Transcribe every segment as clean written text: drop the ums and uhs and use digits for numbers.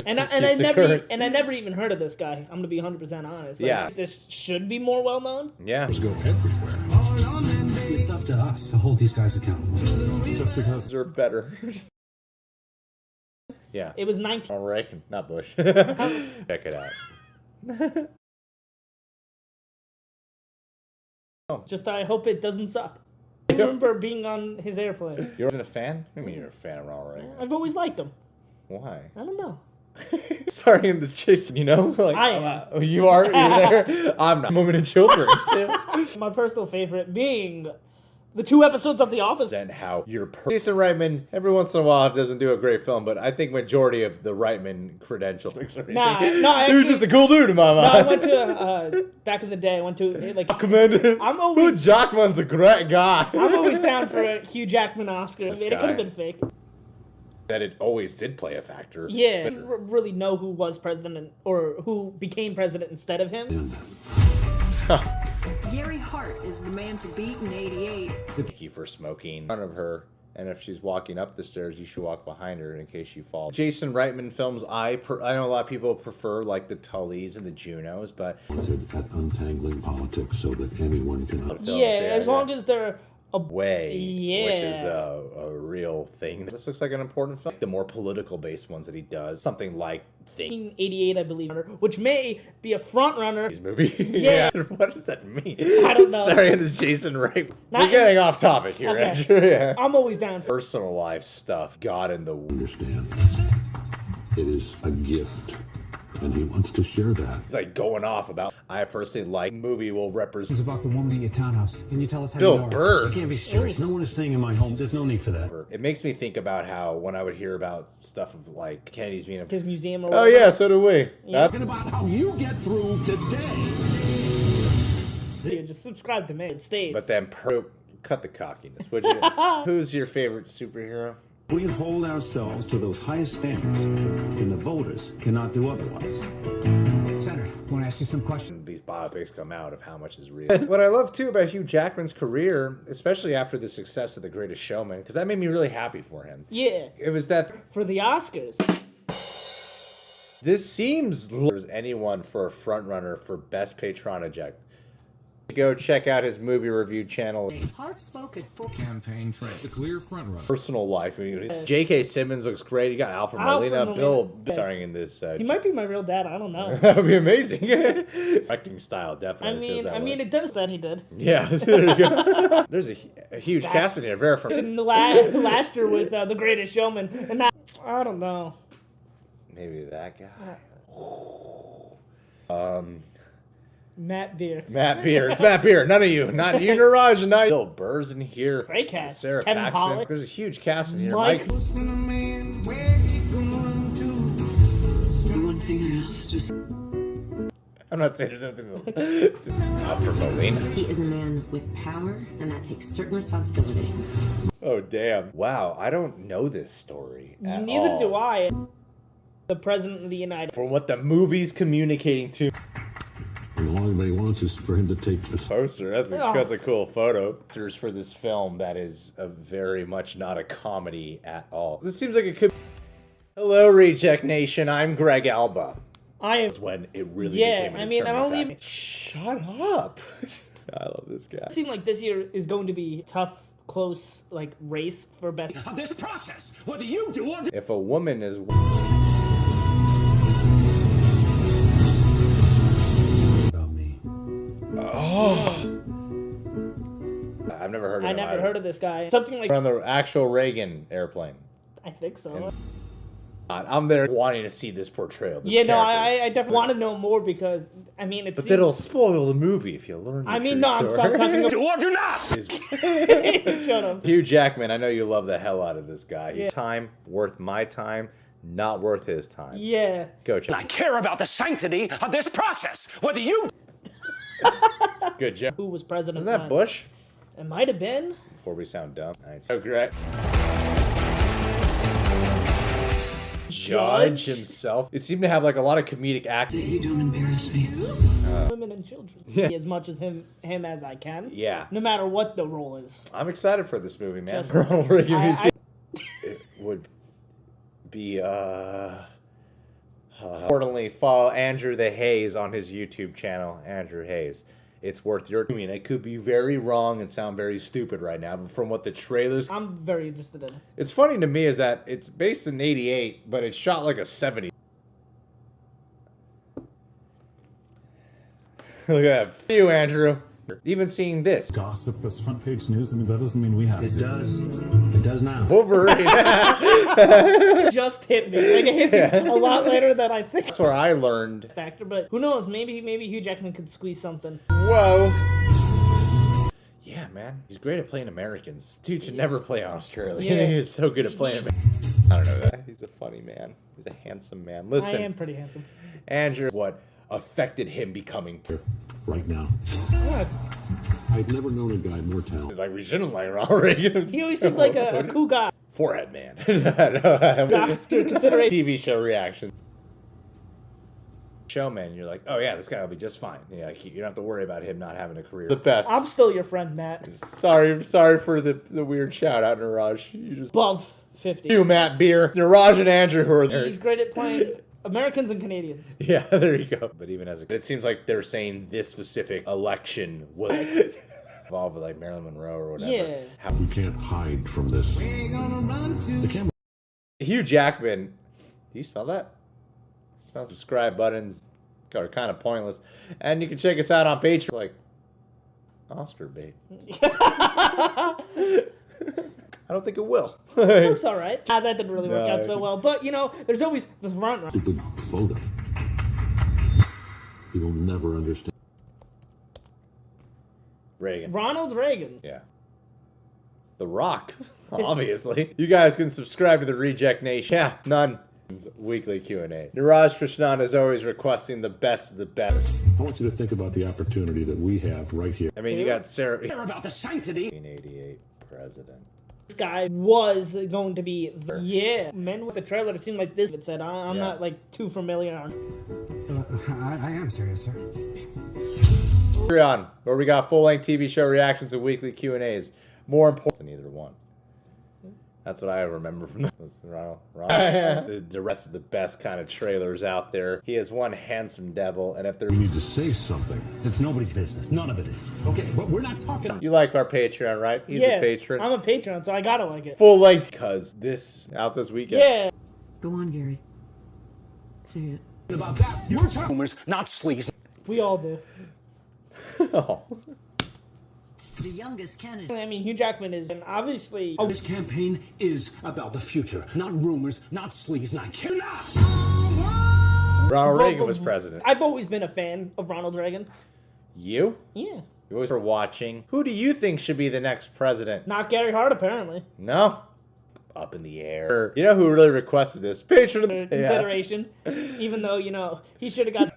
And I never even heard of this guy. I'm gonna be 100% honest. Like, Yeah. this should be more well known. Yeah. Go everywhere. It's up to us to hold these guys accountable. Just because They're better. Yeah. It was 19. Ronald Reagan, not Bush. Check it out. Just I hope it doesn't suck. I remember being on his airplane. You weren't a fan? I mean, you're a fan of Ronald Reagan. I've always liked him. Why? I don't know. Sorry, in this chase, you know? Like, I am. Oh, you are? You're there? I'm not. Women and children, too. My personal favorite being the 2 episodes of The Office. And how you're Jason Reitman, every once in a while, doesn't do a great film, but I think majority of the Reitman credentials. No, he was just a cool dude in my mind. No, I went to, back in the day, I went to, like... Jackman. I'm always... Hugh Jackman's a great guy. I'm always down for a Hugh Jackman Oscar. I mean, it could have been fake. That it always did play a factor. Yeah, I didn't really know who was president, or who became president instead of him. Gary Hart is the man to beat in '88. Thank you for smoking in front of her, and if she's walking up the stairs, you should walk behind her in case she falls. Jason Reitman films, I know a lot of people prefer like the Tullys and the Junos, but at untangling politics so that anyone can. Yeah, as long as they're way, yeah, which is a real thing. This looks like an important film. The more political based ones that he does, something like 1988, I believe, which may be a front runner. His movie. Yeah. What does that mean? I don't know. Sorry, this is Jason Wright. We're getting off topic here, okay. Andrew. Yeah. I'm always down for Personal life stuff. God in the Understand. It is a gift, and he wants to share that. It's like going off about. I personally like movie will represent. It's about the woman at your townhouse. Can you tell us how Bill you know her? Burr. You can't be serious. No one is staying in my home. There's no need for that. It makes me think about how when I would hear about stuff of like Kennedy's being a his museum. Or oh yeah, so do we. Yeah. Talking about how you get through today. Yeah, just subscribe to me. It stays. But then cut the cockiness, would you? Who's your favorite superhero? We hold ourselves to those highest standards, and the voters cannot do otherwise. Senator, I want to ask you some questions. These biopics come out of how much is real. What I love too about Hugh Jackman's career, especially after the success of The Greatest Showman, because that made me really happy for him. Yeah. It was that For the Oscars. this seems there's anyone for a front runner for best patronage act. Go check out his movie review channel. Hart spoke at full Campaign for the clear front runner. Personal life. I mean, J.K. Simmons looks great. You got Alfred Molina, Bill starring in this. He might be my real dad. I don't know. That would be amazing. Acting style definitely. feels that way. it does that he did. Yeah, there you go. There's a huge cast in here. Very from In the last year with The Greatest Showman, and I don't know. maybe that guy. Matt Beer. Matt Beer. It's Matt Beer. None of you. Not you, Niraj. Not Bill Burr's in here. Great cast. Sarah Kevin Paxton. Pollak. There's a huge cast in here. Mike. One thing I asked just I'm not saying there's anything. Alfred Molina. He is a man with power, and that takes certain responsibility. Oh damn! Wow, I don't know this story. At Neither all. do I. The President of the United From what the movie's communicating to. And all anybody wants is for him to take this. Poster. That's a cool photo. Actors for this film that is very much not a comedy at all. This seems like it could. Hello, Reject Nation. I'm Greg Alba. I am. When it really Yeah, became I mean, I don't even. Shut up. I love this guy. It seemed like this year is going to be tough, close, like race for best. This process, whether you do or If a woman is. About me. Oh. I've never heard of I him. never heard of this guy. Something like. On the actual Reagan airplane. I think so. I'm there wanting to see this portrayal. This Yeah, no, character. I definitely want to know more because I mean it's. But it'll spoil the movie if you learn. The I mean, true no, I'm story. talking about. do or do not. Shut up. Hugh Jackman, I know you love the hell out of this guy. Yeah. His time worth my time, not worth his time. Yeah. Go I check. care about the sanctity of this process, whether you. Good job. Who was president? Isn't that Bush? It might have been. Before we sound dumb. Nice. Oh, great. Judge himself. It seemed to have like a lot of comedic acting. you don't embarrass me. Women and children. Yeah. As much as him as I can. Yeah. No matter what the role is. I'm excited for this movie, man. Just- Ronald Reagan I- Museum. It would be Importantly, follow Andrew the Hayes on his YouTube channel, Andrew Hayes. It's worth your... I mean, I could be very wrong and sound very stupid right now, but from what the trailers... I'm very interested in. It's funny to me is that it's based in 88, but it's shot like a 70. Look at that. You, Andrew. Even seeing this. Gossip as front page news, I mean, that doesn't mean we have It to. does. It does now. Wolverine. Just hit me. Like, it hit me a lot later than I think. That's where I learned. Actor, but who knows? Maybe Hugh Jackman could squeeze something. Whoa. Yeah, man. He's great at playing Americans. Dude should never play Australia. Yeah. He's so good at playing I don't know that. He's a funny man. He's a handsome man. Listen. I am pretty handsome. Andrew, what affected him becoming... Right now. Yeah, I've never known a guy more talented. Like, we shouldn't like Ronald Reagan. he always seemed like a cool guy. Forehead man. Oscar consideration. TV show reaction. Showman, you're like, oh yeah, this guy will be just fine. Yeah, you don't have to worry about him not having a career. The best. I'm still your friend, Matt. Sorry for the weird shout out, Niraj. You just Above 50. you, Matt Beer, Niraj, and Andrew who are there. He's great at playing Americans and Canadians. Yeah, there you go. But even as it seems like they're saying this specific election was involved with like Marilyn Monroe or whatever. Yeah. We can't hide from this. The camera. Hugh Jackman. Do you smell that? Smell subscribe buttons are kind of pointless. And you can check us out on Patreon. Like Oscar bait. I don't think it will. Looks all right. That didn't really work out so well. But, you know, there's always the front run. Stupid photo. He will never understand. Reagan. Ronald Reagan. Yeah. The Rock, obviously. You guys can subscribe to the Reject Nation. Yeah, none. Weekly Q&A. Niraj Krishnan is always requesting the best of the best. I want you to think about the opportunity that we have right here. I mean, you got Sarah... Care about the sanctity. 1988 president. This guy was going to be... Yeah. Men with the trailer, it seemed like this. It said, I'm not, like, too familiar on... I am serious, sir. Patreon, where we got full-length TV show reactions and weekly Q&As. More important than either one. That's what I remember from the rest of the best kind of trailers out there. He is one handsome devil, and if there You need to say something. It's nobody's business. None of it is. Okay, but we're not talking. you like our Patreon, right? He's yeah, a patron. I'm a patron, so I gotta like it. Full length because this out this weekend. Yeah. Go on, Gary. Say it. About that, you're talking rumors, not sleaze. We all do. Oh. The youngest candidate. I mean, Hugh Jackman is, and obviously... This campaign is about the future, not rumors, not sleaze, not care. Ronald Reagan was president. I've always been a fan of Ronald Reagan. You? Yeah. You always were watching. Who do you think should be the next president? Not Gary Hart, apparently. No? Up in the air. You know who really requested this? Patron. Consideration. Even though, you know, he should have got...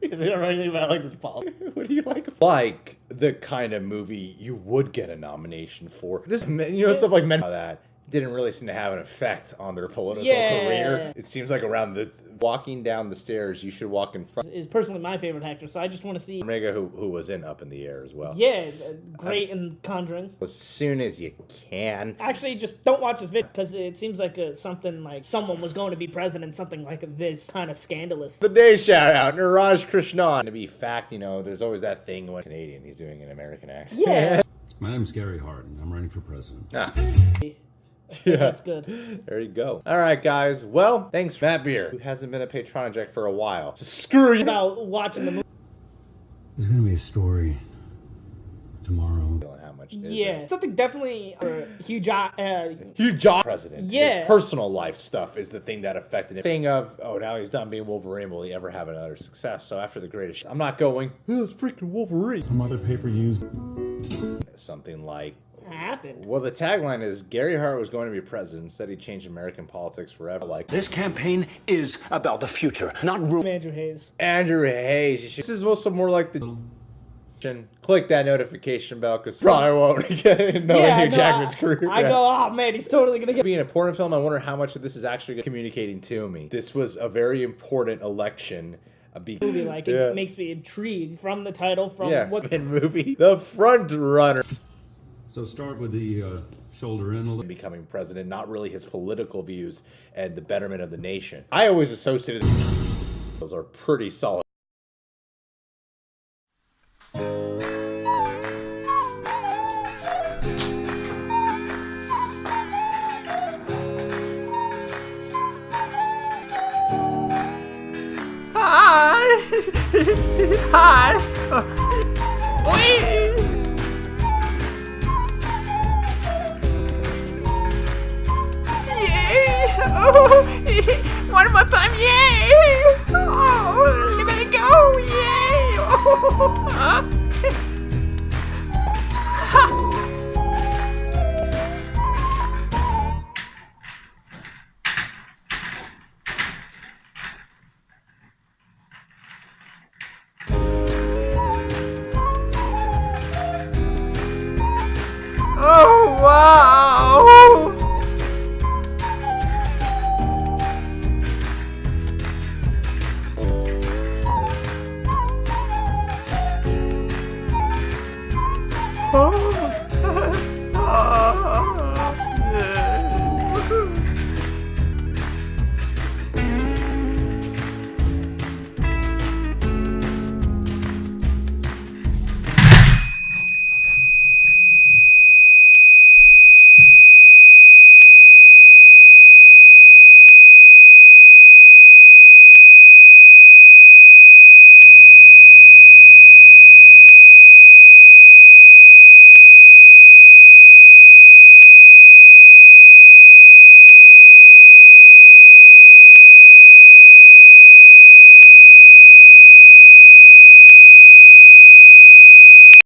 You don't know anything about like this policy. What do you like? Like the kind of movie you would get a nomination for. This, you know, stuff like men that didn't really seem to have an effect on their political career. It seems like around the walking down the stairs, you should walk in front. Is personally my favorite actor, so I just want to see. Omega, who was in Up in the Air as well. Yeah, great in Conjuring. As soon as you can. Actually, just don't watch this video because it seems like something like someone was going to be president, something like this kind of scandalous. The day shout out, Niraj Krishnan. To be fact, you know, there's always that thing when Canadian, he's doing an American accent. Yeah. My name's Gary Hart, and I'm running for president. Yeah, that's good. There you go. All right, guys. Well, thanks, Matt Beer, who hasn't been a Patreon Jack for a while. So screw you. About watching the movie. There's gonna be a story tomorrow. How much? Yeah, something definitely. Hugh Jackman president. Yeah. His personal life stuff is the thing that affected him. Thing of, oh, now he's done being Wolverine. Will he ever have another success? So after the greatest, I'm not going. Oh, it's freaking Wolverine. Some other paper used Something like. Happened. Well, the tagline is Gary Hart was going to be president. Instead, he changed American politics forever. Like This campaign is about the future, not rumors. Andrew Hayes. Andrew Hayes. This is also more like the. Click that notification bell because probably won't get knowing Hugh Jackman's career. I go, oh man, he's totally gonna get. Being an important film, I wonder how much of this is actually communicating to me. This was a very important election. Movie like it makes me intrigued from the title, from what movie, the front runner. So start with the shoulder in a little. Becoming president, not really his political views and the betterment of the nation. I always associated Those are pretty solid. Hi! Hi! Wee! Yay! Oh! One more time, yay! Oh! Let it go! Yay! Oh! Ha! Oh, wow! Oh.